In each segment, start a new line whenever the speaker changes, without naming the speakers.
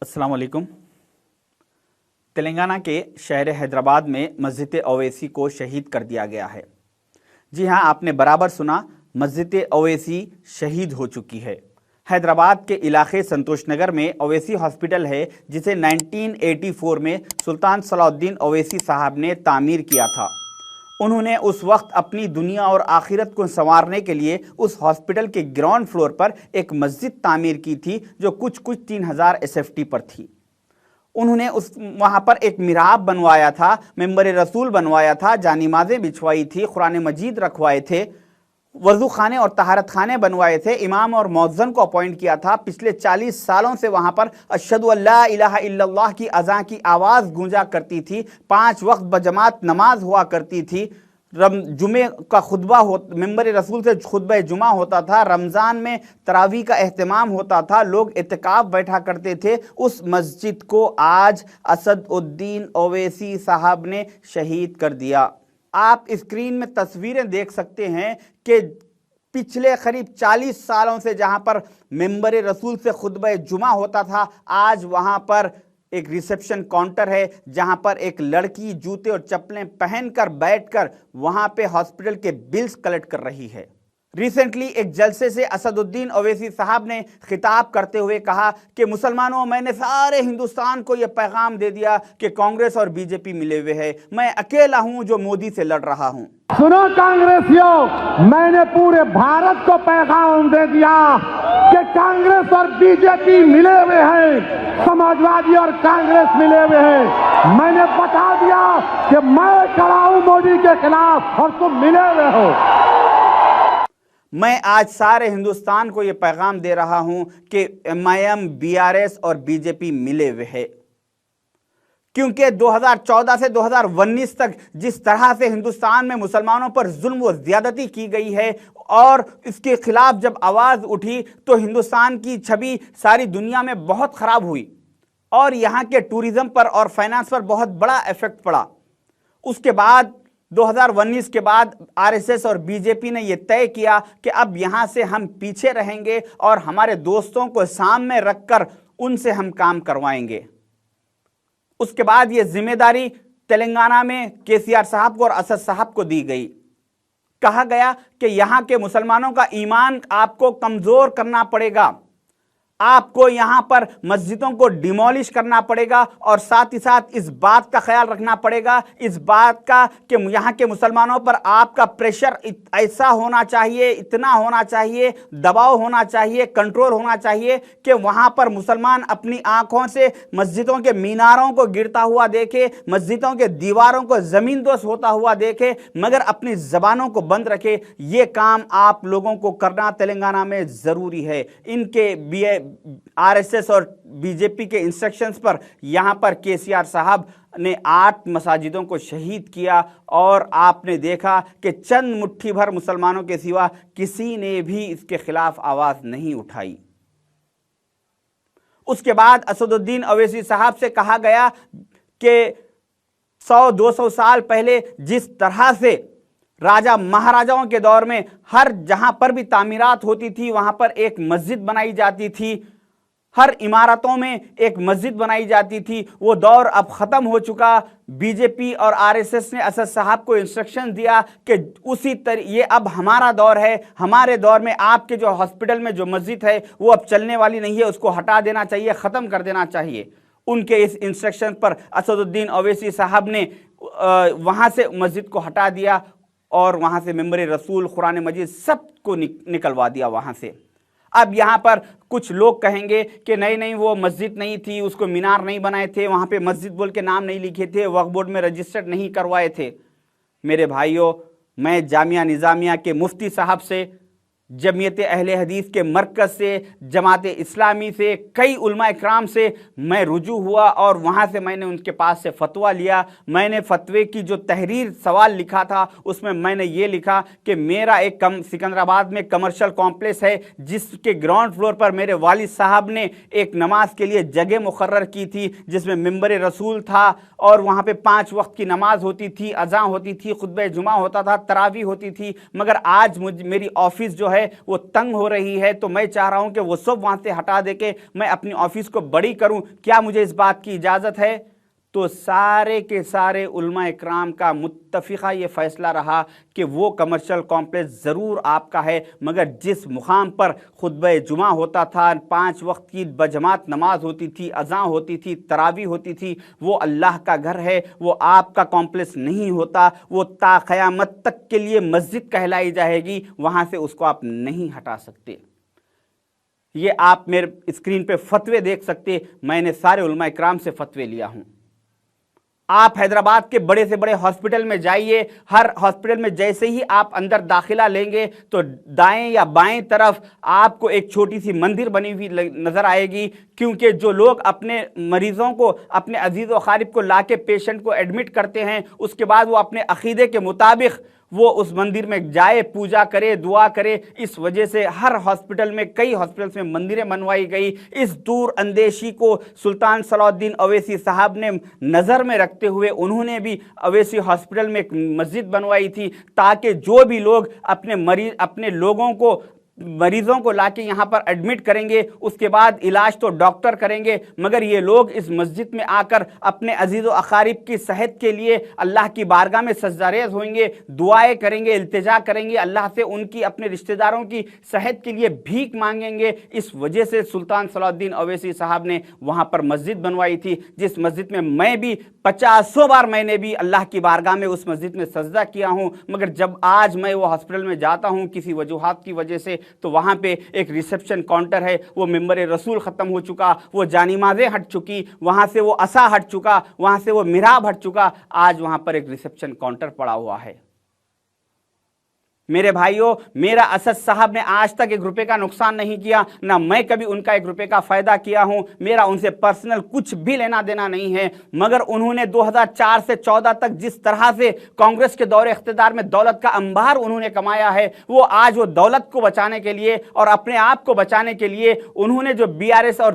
अस्सलाम वालेकुम। तेलंगाना के शहर हैदराबाद में मस्जिद ओवैसी को शहीद कर दिया गया है। जी हां, आपने बराबर सुना, मस्जिद ओवैसी शहीद हो चुकी है। हैदराबाद के इलाके संतोष नगर में ओवैसी हॉस्पिटल है, जिसे 1984 में सुल्तान सलाउद्दीन ओवैसी साहब ने तामीर किया था। उन्होंने उस वक्त अपनी दुनिया और आखिरत को संवारने के लिए उस हॉस्पिटल के ग्राउंड फ्लोर पर एक मस्जिद तामीर की थी, जो कुछ 3000 SFT पर थी। उन्होंने वहां पर एक मिहराब बनवाया था, मेंबर रसूल बनवाया था, जानिमाज़ें बिछवाई थी, कुरान मजीद रखवाए थे, वज़ू खाने और तहारत खाने बनवाए थे, इमाम और मौज़्ज़िन को अपॉइंट किया था। पिछले 40 सालों से वहां पर अशहदु अल्ला इलाहा इल्लल्लाह की अज़ान की आवाज़ गूंजा करती थी। 5 वक्त बजमात नमाज हुआ करती थी। जुमे का खुतबा मेंबर रसूल से खुतबा जुमा होता था। रमज़ान में तरावी का एहतमाम होता था। लोग इत्तिकाफ बैठा करते थे। उस मस्जिद को आज असदुद्दीन ओवैसी साहब ने शहीद कर दिया। आप स्क्रीन में तस्वीरें देख सकते हैं कि पिछले करीब 40 सालों से जहां पर मेंबर रसूल से खुतबा जुमा होता था, आज वहां पर एक रिसेप्शन काउंटर है, जहां पर एक लड़की जूते और चप्पलें पहनकर बैठकर वहां पे हॉस्पिटल के बिल्स कलेक्ट कर रही है। रिसेंटली एक जलसे से असदुद्दीन ओवैसी साहब ने खिताब करते हुए कहा कि मुसलमानों, मैंने सारे हिंदुस्तान को यह पैगाम दे दिया कि कांग्रेस और बीजेपी मिले हुए हैं, मैं अकेला हूं जो मोदी से लड़ रहा हूं।
सुनो कांग्रेसियों, मैंने पूरे भारत को पैगाम दे दिया कि कांग्रेस और बीजेपी मिले हुए हैं, समाजवादी और कांग्रेस मिले हुए हैं। मैंने बता दिया कि मैं खड़ा हूं मोदी के खिलाफ और तुम मिले हुए हो।
मैं आज सारे हिंदुस्तान को यह पैगाम दे रहा हूं कि MIM, BRS और बीजेपी मिले हुए हैं, क्योंकि 2014 से 2019 तक जिस तरह से हिंदुस्तान में मुसलमानों पर जुल्म व ज्यादती की गई है और इसके खिलाफ जब आवाज उठी तो हिंदुस्तान की छवि सारी दुनिया में बहुत खराब हुई और यहां के टूरिज्म पर और फाइनेंस पर बहुत बड़ा इफेक्ट पड़ा। उसके बाद 2019 के बाद RSS और बीजेपी ने यह तय किया कि अब यहां से हम पीछे रहेंगे और हमारे दोस्तों को सामने रखकर उनसे हम काम करवाएंगे। उसके बाद यह जिम्मेदारी तेलंगाना में KCR साहब को और असद साहब को दी गई। कहा गया कि यहां के मुसलमानों का ईमान आपको कमजोर करना पड़ेगा, आपको यहां पर मस्जिदों को डिमोलिश करना पड़ेगा और साथ ही साथ इस बात का ख्याल रखना पड़ेगा, इस बात का कि यहां के मुसलमानों पर आपका प्रेशर ऐसा होना चाहिए, इतना होना चाहिए, दबाव होना चाहिए, कंट्रोल होना चाहिए कि वहां पर मुसलमान अपनी आंखों से मस्जिदों के मीनारों को गिरता हुआ देखे, मस्जिदों के दीवारों को जमींदोज होता हुआ देखे, मगर अपनी जबानों को बंद रखे। ये काम आप लोगों को करना तेलंगाना में जरूरी है। इनके RSS और बीजेपी के इंस्ट्रक्शंस पर यहां पर KCR साहब ने 8 मसाजिदों को शहीद किया और आपने देखा कि चंद मुट्ठी भर मुसलमानों के सिवा किसी ने भी इसके खिलाफ आवाज नहीं उठाई। उसके बाद असदुद्दीन ओवैसी साहब से कहा गया कि 100-200 साल पहले जिस तरह से राजा महाराजाओं के दौर में हर जहां पर भी तामीरात होती थी वहां पर एक मस्जिद बनाई जाती थी, हर इमारतों में एक मस्जिद बनाई जाती थी, वो दौर अब खत्म हो चुका। बीजेपी और RSS ने असद साहब को इंस्ट्रक्शन दिया कि उसी तरह ये अब हमारा दौर है, हमारे दौर में आपके जो हॉस्पिटल में जो मस्जिद है वो अब चलने वाली नहीं है, उसको हटा देना चाहिए, ख़त्म कर देना चाहिए। उनके इस इंस्ट्रक्शन पर असदुद्दीन ओवैसी साहब ने वहाँ से मस्जिद को हटा दिया और वहाँ से मेंबर रसूल, कुरान मजीद सबको निकलवा दिया वहाँ से। अब यहाँ पर कुछ लोग कहेंगे कि नहीं वो मस्जिद नहीं थी, उसको मीनार नहीं बनाए थे, वहाँ पे मस्जिद बोल के नाम नहीं लिखे थे, वक्फ बोर्ड में रजिस्टर्ड नहीं करवाए थे। मेरे भाइयों, मैं जामिया निज़ामिया के मुफ्ती साहब से, जमीयत अहले हदीस के मरकज़ से, जमात इस्लामी से, कई उलमा इकराम से मैं रुजू हुआ और वहाँ से मैंने उनके पास से फतवा लिया। मैंने फतवे की जो तहरीर सवाल लिखा था उसमें मैंने ये लिखा कि मेरा एक सिकंदराबाद में कमर्शियल कॉम्प्लेक्स है जिसके ग्राउंड फ्लोर पर मेरे वालिद साहब ने एक नमाज के लिए जगह मुकर्रर की थी, जिसमें मिंबर रसूल था और वहाँ पे 5 वक्त की नमाज होती थी, अज़ां होती थी, खुतबा जुमा होता था, तरावी होती थी। मगर आज मेरी ऑफिस जो है है वो तंग हो रही है, तो मैं चाह रहा हूं कि वो सब वहां से हटा दे के मैं अपनी ऑफिस को बड़ी करूं, क्या मुझे इस बात की इजाजत है? तो सारे के सारे उलमा इकराम का मुत्तफिका ये फैसला रहा कि वो कमर्शियल कॉम्प्लेक्स ज़रूर आपका है, मगर जिस मुकाम पर खुतबे जुमा होता था, 5 वक्त की बजमात नमाज होती थी, अज़ां होती थी, तरावी होती थी, वो अल्लाह का घर है, वो आपका कॉम्प्लेक्स नहीं होता। वो ता क़यामत तक के लिए मस्जिद कहलाई जाएगी, वहाँ से उसको आप नहीं हटा सकते। ये आप मेरे स्क्रीन पे फतवे देख सकते, मैंने सारे उलमा इकराम से फतवे लिया हूँ। आप हैदराबाद के बड़े से बड़े हॉस्पिटल में जाइए, हर हॉस्पिटल में जैसे ही आप अंदर दाखिला लेंगे तो दाएं या बाएं तरफ आपको एक छोटी सी मंदिर बनी हुई नजर आएगी, क्योंकि जो लोग अपने मरीजों को, अपने अजीज व खारिब को लाके पेशेंट को एडमिट करते हैं, उसके बाद वो अपने अकीदे के मुताबिक वो उस मंदिर में जाए, पूजा करे, दुआ करे। इस वजह से हर हॉस्पिटल में, कई हॉस्पिटल्स में मंदिरें बनवाई गई। इस दूर अंदेशी को सुल्तान सलाउद्दीन अवैसी साहब ने नज़र में रखते हुए उन्होंने भी अवैसी हॉस्पिटल में एक मस्जिद बनवाई थी, ताकि जो भी लोग अपने लोगों को, मरीजों को लाके यहाँ पर एडमिट करेंगे, उसके बाद इलाज तो डॉक्टर करेंगे, मगर ये लोग इस मस्जिद में आकर अपने अजीज़ व अकारिब की सेहत के लिए अल्लाह की बारगाह में सजदारेज होंगे, दुआएं करेंगे, इल्तिजा करेंगे अल्लाह से, उनकी अपने रिश्तेदारों की सेहत के लिए भीख मांगेंगे। इस वजह से सुल्तान सलाउद्दीन अवैसी साहब ने वहाँ पर मस्जिद बनवाई थी, जिस मस्जिद में मैं भी 50 बार मैंने भी अल्लाह की बारगाह में उस मस्जिद में सजदा किया हूँ। मगर जब आज मैं वो हॉस्पिटल में जाता हूँ किसी वजूहात की वजह से, तो वहाँ पे एक रिसेप्शन काउंटर है, वो मिंबर रसूल ख़त्म हो चुका, वो जानिमाज़ें हट चुकी, वहाँ से वो असा हट चुका, वहाँ से वो मिहराब हट चुका, आज वहाँ पर एक रिसेप्शन काउंटर पड़ा हुआ है। मेरे भाइयों, मेरा असद साहब ने आज तक 1 रुपए का नुकसान नहीं किया, ना मैं कभी उनका 1 रुपए का फ़ायदा किया हूं। मेरा उनसे पर्सनल कुछ भी लेना देना नहीं है, मगर उन्होंने 2004 से 14 तक जिस तरह से कांग्रेस के दौरे इख्तिदार में दौलत का अंबार उन्होंने कमाया है, वो आज वो दौलत को बचाने के लिए और अपने आप को बचाने के लिए उन्होंने जो BRS और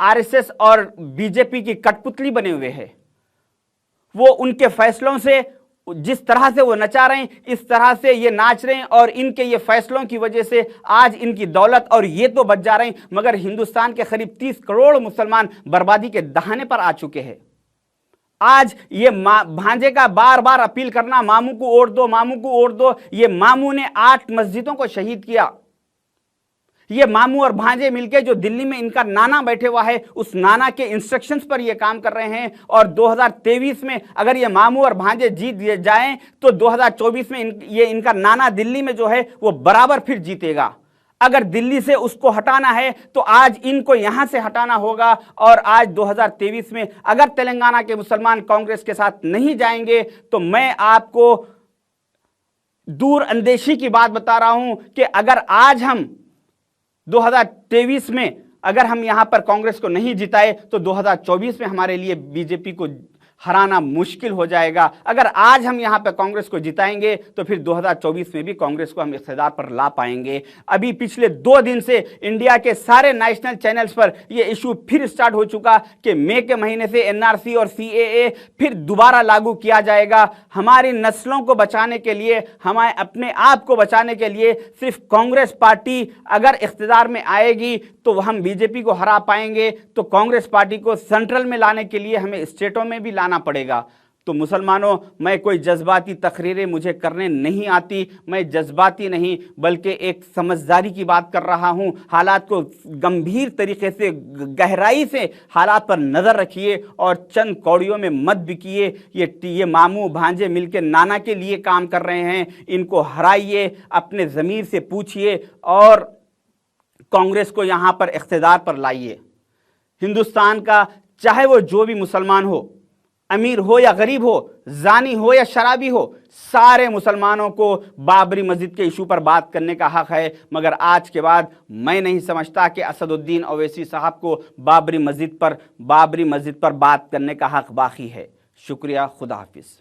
RSS और BJP की कठपुतली बने हुए हैं, वो उनके फैसलों से, जिस तरह से वो नचा रहे हैं, इस तरह से ये नाच रहे हैं, और इनके ये फैसलों की वजह से आज इनकी दौलत और ये तो बच जा रहे हैं, मगर हिंदुस्तान के करीब 30 करोड़ मुसलमान बर्बादी के दहाने पर आ चुके हैं। आज ये भांजे का बार बार अपील करना, मामू को वोट दो, मामू को वोट दो। ये मामू ने 8 मस्जिदों को शहीद किया। ये मामू और भांजे मिलके, जो दिल्ली में इनका नाना बैठे हुआ है, उस नाना के इंस्ट्रक्शंस पर ये काम कर रहे हैं। और 2023 में अगर ये मामू और भांजे जीत जाएं तो 2024 में ये इनका नाना दिल्ली में जो है वो बराबर फिर जीतेगा। अगर दिल्ली से उसको हटाना है तो आज इनको यहां से हटाना होगा। और आज 2023 में अगर तेलंगाना के मुसलमान कांग्रेस के साथ नहीं जाएंगे तो मैं आपको दूर अंदेशी की बात बता रहा हूं कि अगर आज हम 2023 में अगर हम यहां पर कांग्रेस को नहीं जिताए तो 2024 में हमारे लिए बीजेपी को हराना मुश्किल हो जाएगा। अगर आज हम यहां पर कांग्रेस को जिताएंगे तो फिर 2024 में भी कांग्रेस को हम इख्तिदार पर ला पाएंगे। अभी पिछले 2 दिन से इंडिया के सारे नेशनल चैनल्स पर यह इशू फिर स्टार्ट हो चुका कि मई के महीने से NRC और CAA फिर दोबारा लागू किया जाएगा। हमारी नस्लों को बचाने के लिए, हमारे अपने आप को बचाने के लिए सिर्फ कांग्रेस पार्टी अगर इख्तिदार में आएगी तो हम बीजेपी को हरा पाएंगे। तो कांग्रेस पार्टी को सेंट्रल में लाने के लिए हमें स्टेटों में भी लाना पड़ेगा। तो मुसलमानों, मैं कोई जज्बाती तकरीरें मुझे करने नहीं आती, मैं जज्बाती नहीं बल्कि एक समझदारी की बात कर रहा हूं। हालात को गंभीर तरीके से, गहराई से हालात पर नज़र रखिए और चंद कौड़ियों में मत बिकिए। ये मामू भांजे मिलकर नाना के लिए काम कर रहे हैं, इनको हराइए, अपने ज़मीर से पूछिए और कांग्रेस को यहां पर इख्तिदार पर लाइए। हिंदुस्तान का चाहे वो जो भी मुसलमान हो, अमीर हो या गरीब हो, जानी हो या शराबी हो, सारे मुसलमानों को बाबरी मस्जिद के इशू पर बात करने का हक है। मगर आज के बाद मैं नहीं समझता कि असदुद्दीन ओवैसी साहब को बाबरी मस्जिद पर बात करने का हक बाकी है। शुक्रिया, खुदा हाफिज।